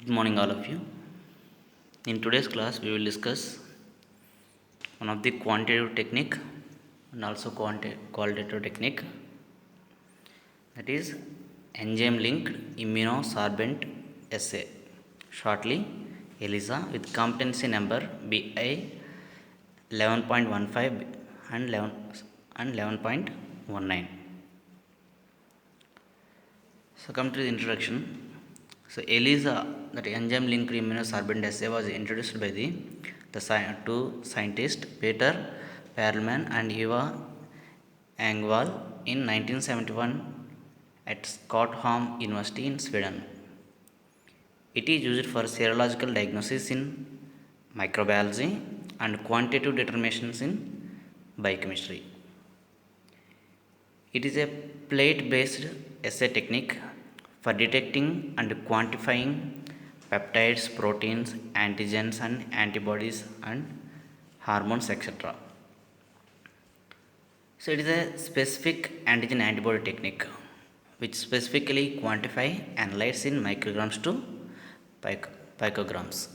Good morning, all of you. In today's class, we will discuss one of the quantitative technique and also qualitative technique, that is enzyme linked immunosorbent assay, shortly ELISA, with competency number BI 11.15 and 11.19. So, come to the introduction. So, ELISA, that enzyme linked immunosorbent assay, was introduced by the two scientists Peter Perelman and Eva Engvall in 1971 at Stockholm University in Sweden. It is used for serological diagnosis in microbiology and quantitative determinations in biochemistry. It is a plate based assay technique for detecting and quantifying peptides, proteins, antigens, and antibodies, and hormones, etc. So, it is a specific antigen antibody technique which specifically quantify analytes in micrograms to picograms.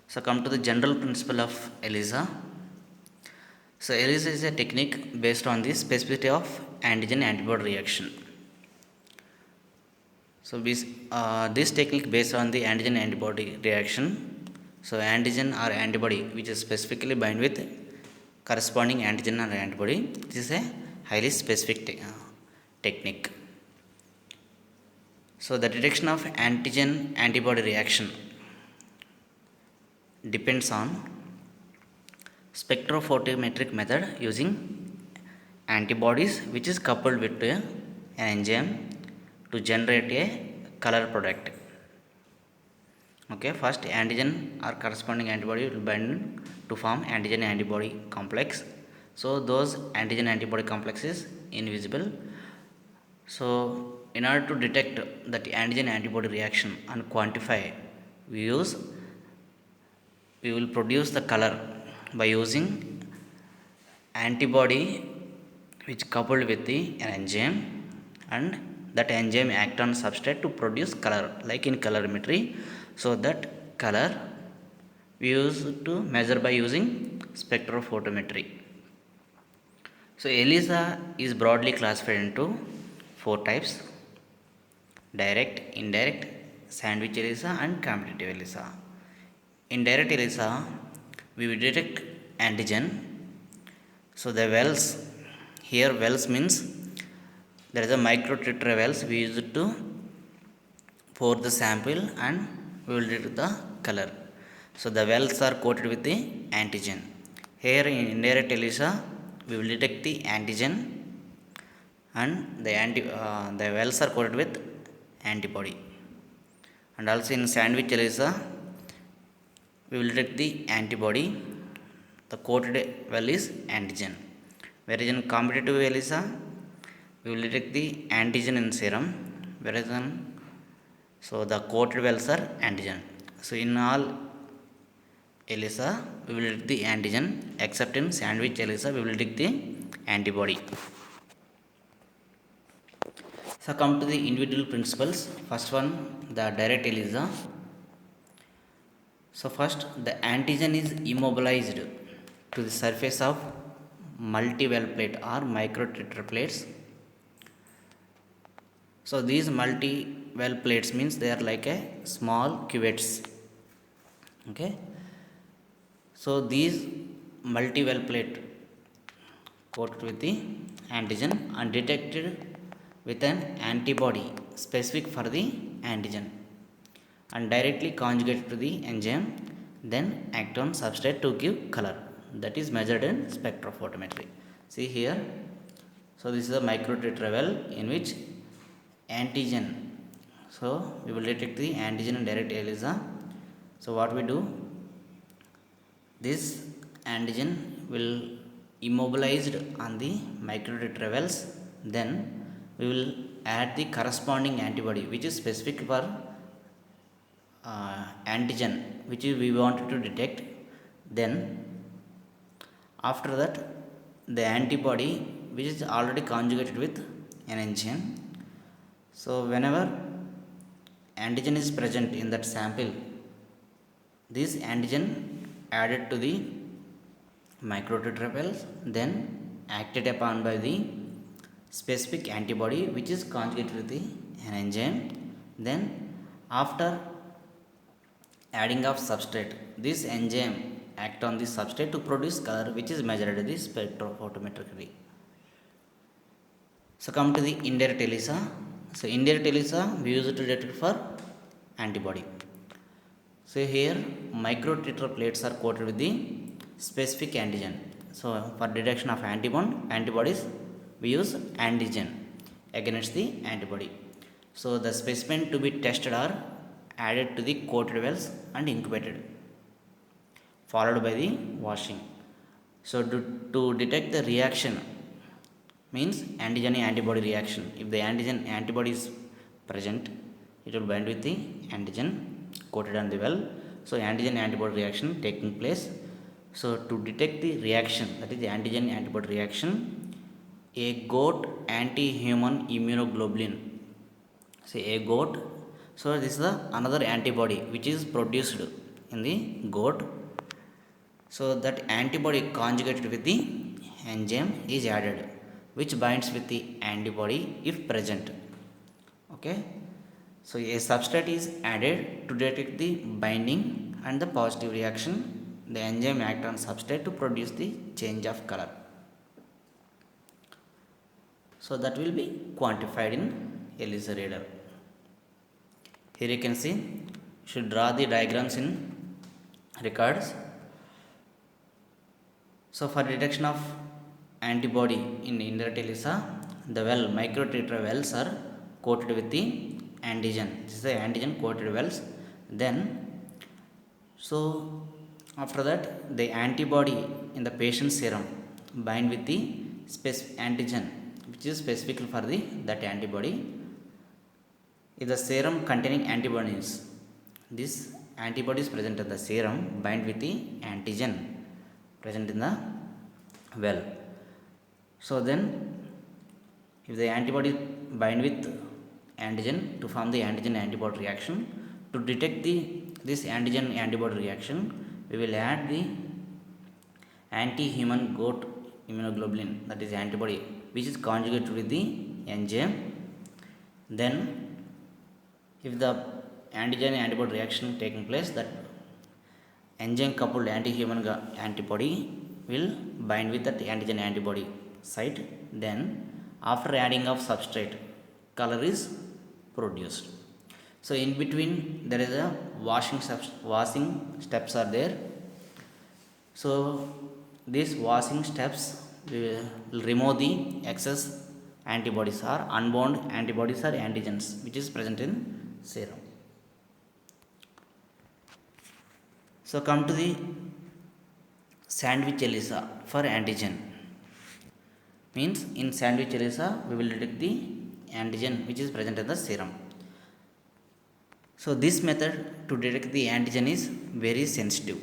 So, come to the general principle of ELISA. So, ELISA is a technique based on the specificity of antigen antibody reaction. So, this technique based on the antigen antibody reaction. So, antigen or antibody which is specifically bind with corresponding antigen or antibody. This is a highly specific technique. So, the detection of antigen antibody reaction depends on spectrophotometric method using antibodies which is coupled with an enzyme to generate a color product. Okay, first antigen or corresponding antibody will bind to form antigen antibody complex. So those antigen antibody complex is invisible. So in order to detect that antigen antibody reaction and quantify, we will produce the color by using antibody which coupled with the an enzyme, and that enzyme act on substrate to produce color like in colorimetry. So that color we use to measure by using spectrophotometry. So ELISA is broadly classified into four types: direct, indirect, sandwich ELISA, and competitive ELISA. In direct ELISA, we will detect antigen. So the wells, here wells means there is a micro tetra wells we use it to pour the sample and we will detect the color. So the wells are coated with the antigen. Here in indirect ELISA, we will detect the antigen and the wells are coated with antibody. And also in sandwich ELISA, we will detect the antibody. The coated well is antigen. Whereas in competitive ELISA, we will detect the antigen in serum, whereas in so the coated wells are antigen. So in all ELISA, we will detect the antigen, except in sandwich ELISA, we will detect the antibody. So come to the individual principles. First one, the direct ELISA. So first, the antigen is immobilized to the surface of multi-well plate or microtetra plates. So these multi-well plates means they are like a small cuvettes. Okay. So these multi-well plate coated with the antigen and detected with an antibody specific for the antigen and directly conjugated to the enzyme, then act on substrate to give color. That is measured in spectrophotometry. See here. So this is a microtetra well in which antigen. So we will detect the antigen in direct ELISA. So what we do? This antigen will immobilized on the microtetra wells. Then we will add the corresponding antibody which is specific for antigen which we wanted to detect. Then after that, the antibody which is already conjugated with an enzyme. So whenever antigen is present in that sample, this antigen added to the microtubule, then acted upon by the specific antibody which is conjugated with the an enzyme. Then after adding of substrate, this enzyme act on the substrate to produce color which is measured at the spectrophotometrically. So come to the indirect ELISA. So indirect ELISA we use it to detect for antibody. So here microtetraplates are coated with the specific antigen. So for detection of antibodies we use antigen against the antibody. So the specimen to be tested are added to the coated wells and incubated, followed by the washing. So to detect the reaction means antigen antibody reaction. If the antigen antibody is present, it will bind with the antigen coated on the well. So antigen antibody reaction taking place. So to detect the reaction, that is the antigen antibody reaction, a goat anti-human immunoglobulin. So a goat, so this is the another antibody which is produced in the goat. So that antibody conjugated with the enzyme is added, which binds with the antibody if present. Okay. So a substrate is added to detect the binding and the positive reaction. The enzyme act on substrate to produce the change of color. So that will be quantified in ELISA reader. Here you can see, you should draw the diagrams in records. So for detection of antibody in indirect ELISA, the well microtetra wells are coated with the antigen. This is the antigen coated wells. Then so after that the antibody in the patient serum bind with the specific antigen which is specific for the that antibody. If the serum containing antibodies, this antibodies present in the serum bind with the antigen present in the well. So then if the antibody bind with antigen to form the antigen antibody reaction, to detect this antigen antibody reaction we will add the anti-human goat immunoglobulin, that is antibody which is conjugated with the enzyme. Then if the antigen antibody reaction taking place, that enzyme coupled anti-human antibody will bind with that antigen antibody site. Then after adding of substrate, color is produced. So in between there is a washing steps are there. So these washing steps will remove the excess antibodies or unbound antibodies or antigens which is present in serum. So come to the sandwich ELISA for antigen. Means in sandwich ELISA we will detect the antigen which is present in the serum. So this method to detect the antigen is very sensitive.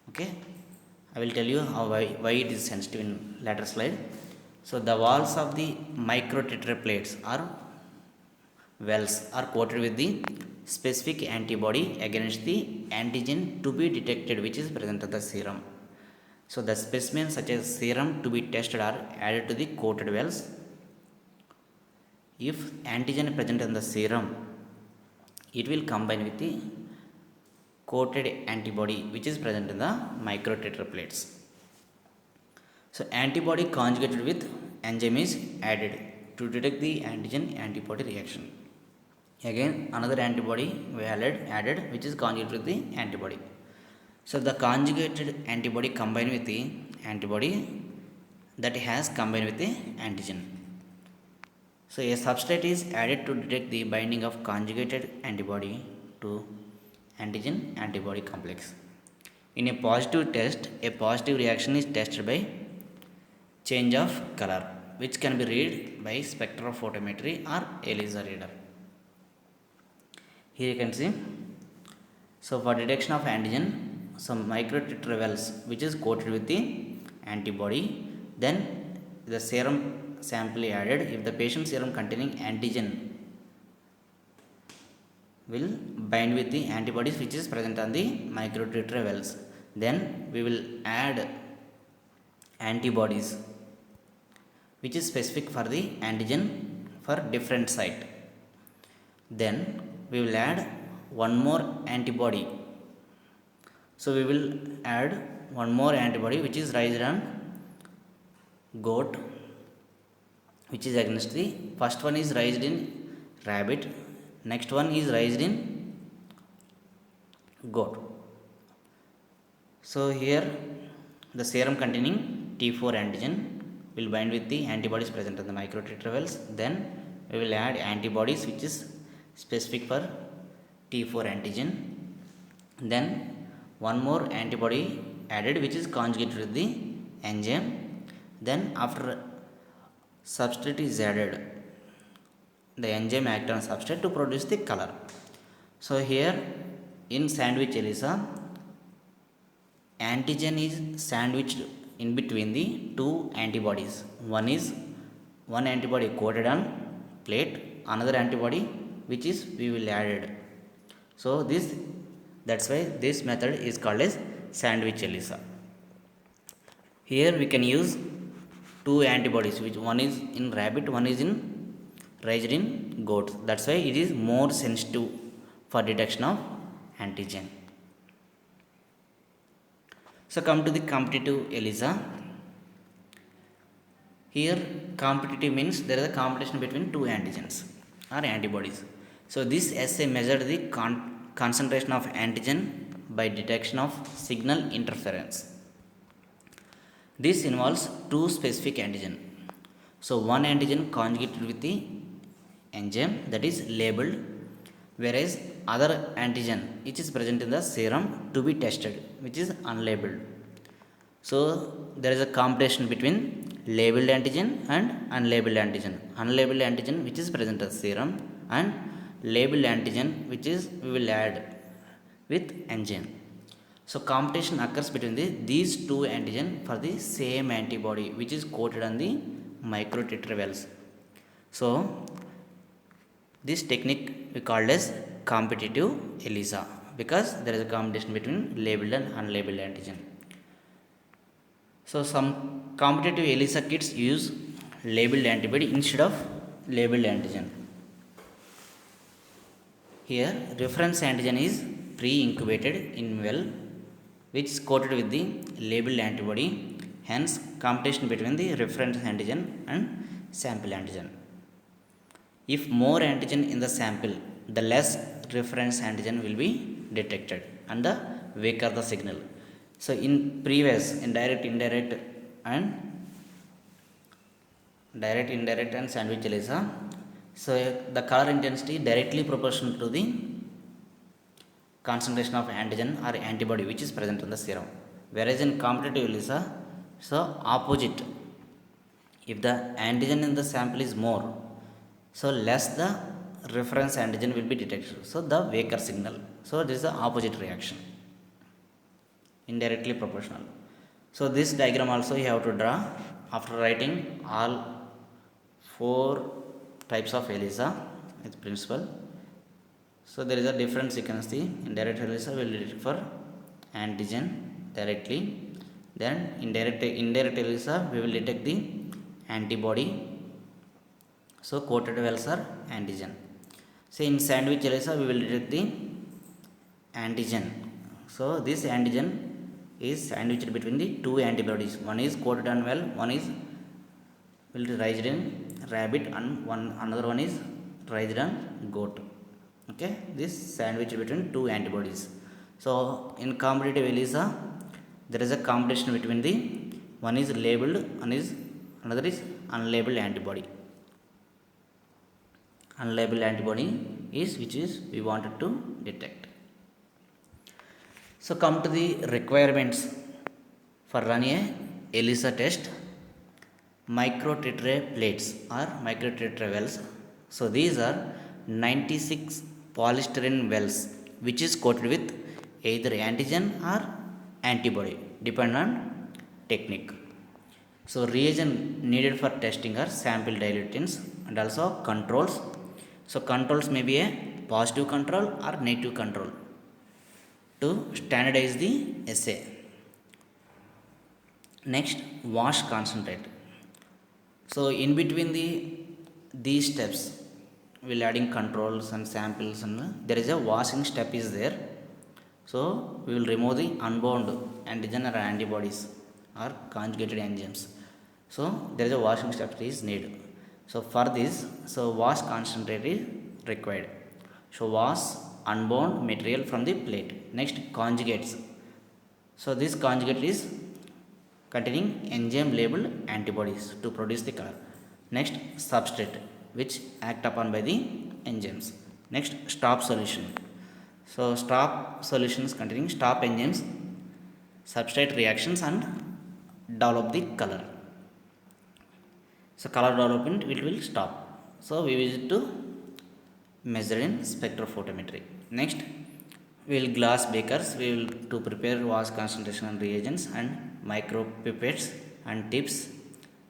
Okay, I will tell you why it is sensitive in later slide. So the walls of the microtetraplates or wells are coated with the specific antibody against the antigen to be detected which is present in the serum. So the specimens such as serum to be tested are added to the coated wells. If antigen present in the serum, it will combine with the coated antibody which is present in the microtetraplates. So antibody conjugated with enzyme is added to detect the antigen antibody reaction. Again another antibody we added which is conjugated with the antibody. So the conjugated antibody combined with the antibody that has combined with the antigen. So a substrate is added to detect the binding of conjugated antibody to antigen antibody complex. In a positive test, a positive reaction is tested by change of color which can be read by spectrophotometry or ELISA reader. Here you can see. So for detection of antigen, some microtetravells which is coated with the antibody, then the serum sample added. If the patient serum containing antigen will bind with the antibodies which is present on the microtubule wells. Then we will add antibodies which is specific for the antigen for different site. Then we will add one more antibody. So we will add one more antibody which is raised on goat, which is against the first one is raised in rabbit, next one is raised in goat. So here the serum containing T4 antigen will bind with the antibodies present on the microtubule. Then we will add antibodies which is specific for T4 antigen. Then one more antibody added which is conjugated with the enzyme. Then after substrate is added, the enzyme act on substrate to produce the color. So here in sandwich ELISA, antigen is sandwiched in between the two antibodies. One antibody coated on plate, another antibody which is we will added. So that's why this method is called as sandwich ELISA. Here we can use two antibodies, which one is in rabbit, one is in raised in goat. That's why it is more sensitive for detection of antigen. So come to the competitive ELISA. Here competitive means there is a competition between two antigens or antibodies. So this assay measured the concentration of antigen by detection of signal interference. This involves two specific antigen. So one antigen conjugated with the enzyme that is labeled, whereas other antigen which is present in the serum to be tested which is unlabeled. So there is a competition between labeled antigen and unlabeled antigen. Unlabeled antigen which is present as serum and labeled antigen which is we will add with enzyme. So competition occurs between these two antigen for the same antibody which is coated on the microtubule. So this technique we called as competitive ELISA because there is a competition between labeled and unlabeled antigen. So some competitive ELISA kits use labeled antibody instead of labeled antigen. Here reference antigen is pre-incubated in well which is coated with the labeled antibody. Hence competition between the reference antigen and sample antigen. If more antigen in the sample, the less reference antigen will be detected and the weaker the signal. So in previous in direct, indirect and sandwich ELISA, so the color intensity directly proportional to the concentration of antigen or antibody which is present in the serum. Whereas in competitive ELISA, so opposite. If the antigen in the sample is more, so less the reference antigen will be detected. So the weaker signal. So this is the opposite reaction. Indirectly proportional. So this diagram also you have to draw after writing all 4 types of ELISA with principle. So there is a difference you can see. Indirect ELISA will detect for antigen directly. Then indirect ELISA we will detect the antibody. So coated wells are antigen. So in sandwich ELISA we will detect the antigen. So this antigen is sandwiched between the two antibodies. One is coated on well, one is will be raised in rabbit and another one is raised on goat. Okay, this sandwich between two antibodies. So in competitive ELISA there is a competition between the one is labeled and another is unlabeled antibody. Unlabeled antibody is which is we wanted to detect. So come to the requirements for running a ELISA test. Microtubule plates or microtubule wells. So these are 96 polystyrene wells which is coated with either antigen or antibody depending on technique. So reagent needed for testing are sample dilutants and also controls. So controls may be a positive control or negative control to standardize the assay. Next, wash concentrate. So in between these steps, we'll adding controls and samples, and there is a washing step is there. So we will remove the unbound antigen or antibodies or conjugated enzymes. So there is a washing step is needed. So for this, so wash concentrate is required. So wash unbound material from the plate. Next, conjugates. So this conjugate is containing enzyme labeled antibodies to produce the color. Next, substrate which act upon by the enzymes. Next, stop solution. So stop solutions containing stop enzymes, substrate reactions and develop the color. So color development will stop. So we use it to measure in spectrophotometry. Next, we will glass beakers. We will to prepare wash concentration and reagents, and micro pipettes and tips,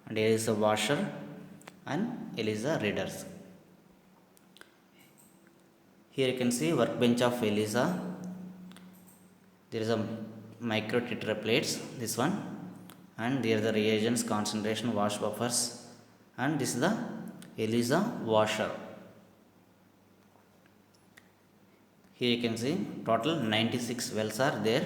and ELISA washer and ELISA readers. Here you can see workbench of ELISA. There is a micro tetra plates, this one, and there are the reagents, concentration, wash buffers, and this is the ELISA washer. Here you can see total 96 wells are there.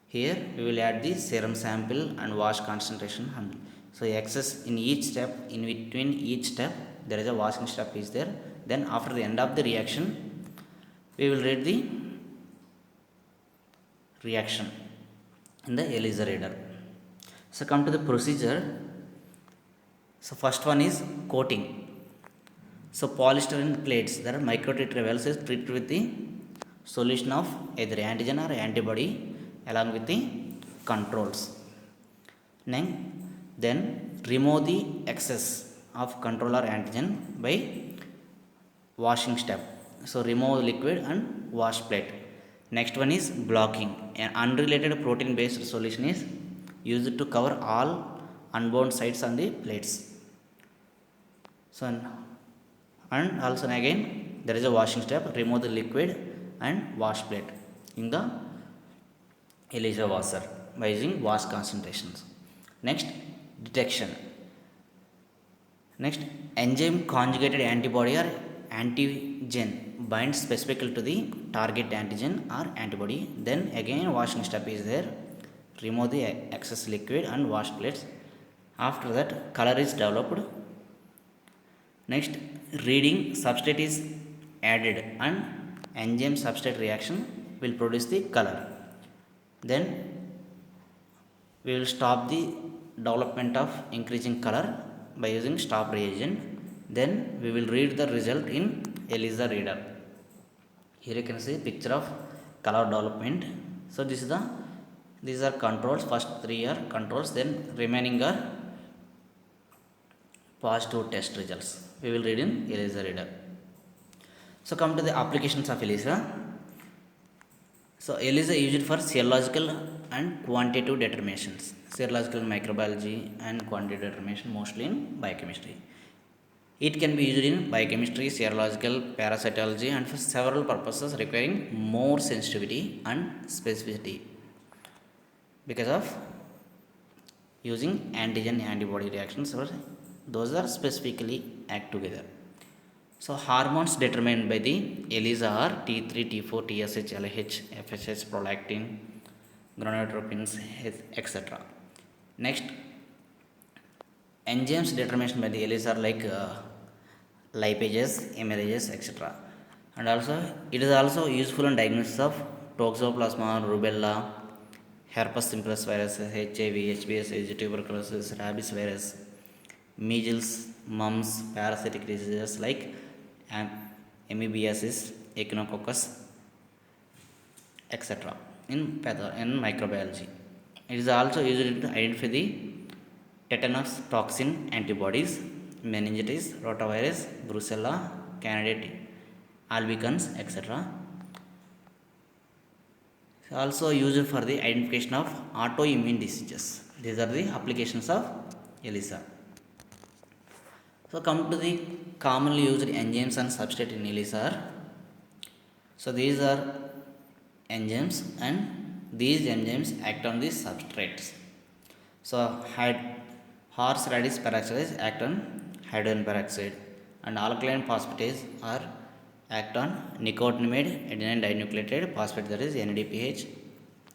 Here we will add the serum sample and wash concentration. So excess in each step, in between each step there is a washing step is there. Then after the end of the reaction, we will read the reaction in the ELISA reader. So come to the procedure. So first one is coating. So polystyrene plates, there are microtetra wells is treated with the solution of either antigen or antibody along with the controls. Then remove the excess of control or antigen by washing step. So remove liquid and wash plate. Next one is blocking. An unrelated protein based solution is used to cover all unbound sites on the plates. So and also again there is a washing step, remove the liquid and wash plate in the ELISA washer by using wash concentrations. Next, detection. Next, enzyme conjugated antibody or antigen binds specifically to the target antigen or antibody. Then again washing step is there, remove the excess liquid and wash plates. After that, color is developed. Next, reading substrate is added and enzyme substrate reaction will produce the color. Then we will stop the development of increasing color by using stop reagent. Then we will read the result in ELISA reader. Here you can see picture of color development. So these are controls. First 3 are controls, then remaining are positive test results. We will read in ELISA reader. So come to the applications of ELISA. So ELISA is used for serological and quantitative determinations. Serological microbiology and quantitative determination mostly in biochemistry. It can be used in biochemistry, serological, parasitology, and for several purposes requiring more sensitivity and specificity because of using antigen antibody reactions, or those are specifically act together. So hormones determined by the ELISA are T3, T4, TSH, LH, FSH, prolactin, gonadotropins, etc. Next, enzymes determination by the ELISA are like lipases, amylases, etc. And also it is also useful in diagnosis of toxoplasma, rubella, herpes simplex virus, HIV, HBS, tuberculosis, rabies virus, measles, mumps, parasitic diseases like amoebiasis, echinococcus, etc. in microbiology. It is also used to identify the tetanus toxin antibodies, meningitis, rotavirus, brucella, candidate albicans, etc. Also used for the identification of autoimmune diseases. These are the applications of ELISA. So come to the commonly used enzymes and substrate in ELISA are, so these are enzymes and these enzymes act on the substrates. So horseradish peroxidase act on hydrogen peroxide and alkaline phosphatase are act on nicotinamide adenine dinucleotide phosphate, that is NADPH,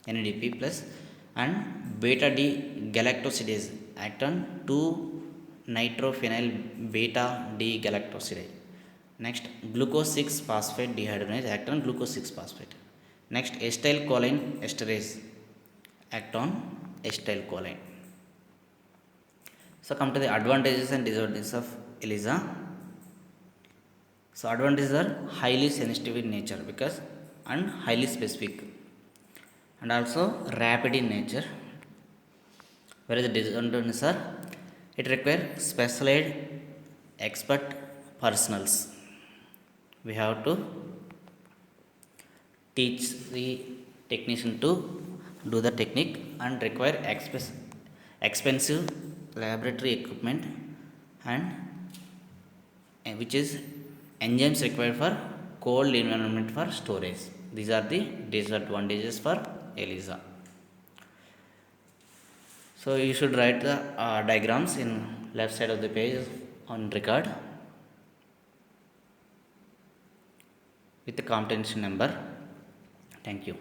NADP plus, and beta D galactosidase act on 2 nitrophenyl beta D galactosidase. Next, glucose 6 phosphate dehydrogenase act on glucose 6 phosphate. Next, acetylcholine esterase act on acetylcholine. So come to the advantages and disadvantages of ELISA. So advantages are highly sensitive in nature because and highly specific, and also rapid in nature. Whereas the disadvantages are, it requires specialized expert personals. We have to teach the technician to do the technique and require expensive laboratory equipment, and which is enzymes required for cold environment for storage. These are the disadvantages for ELISA. So you should write the diagrams in left side of the page on record with the comprehension number. Thank you.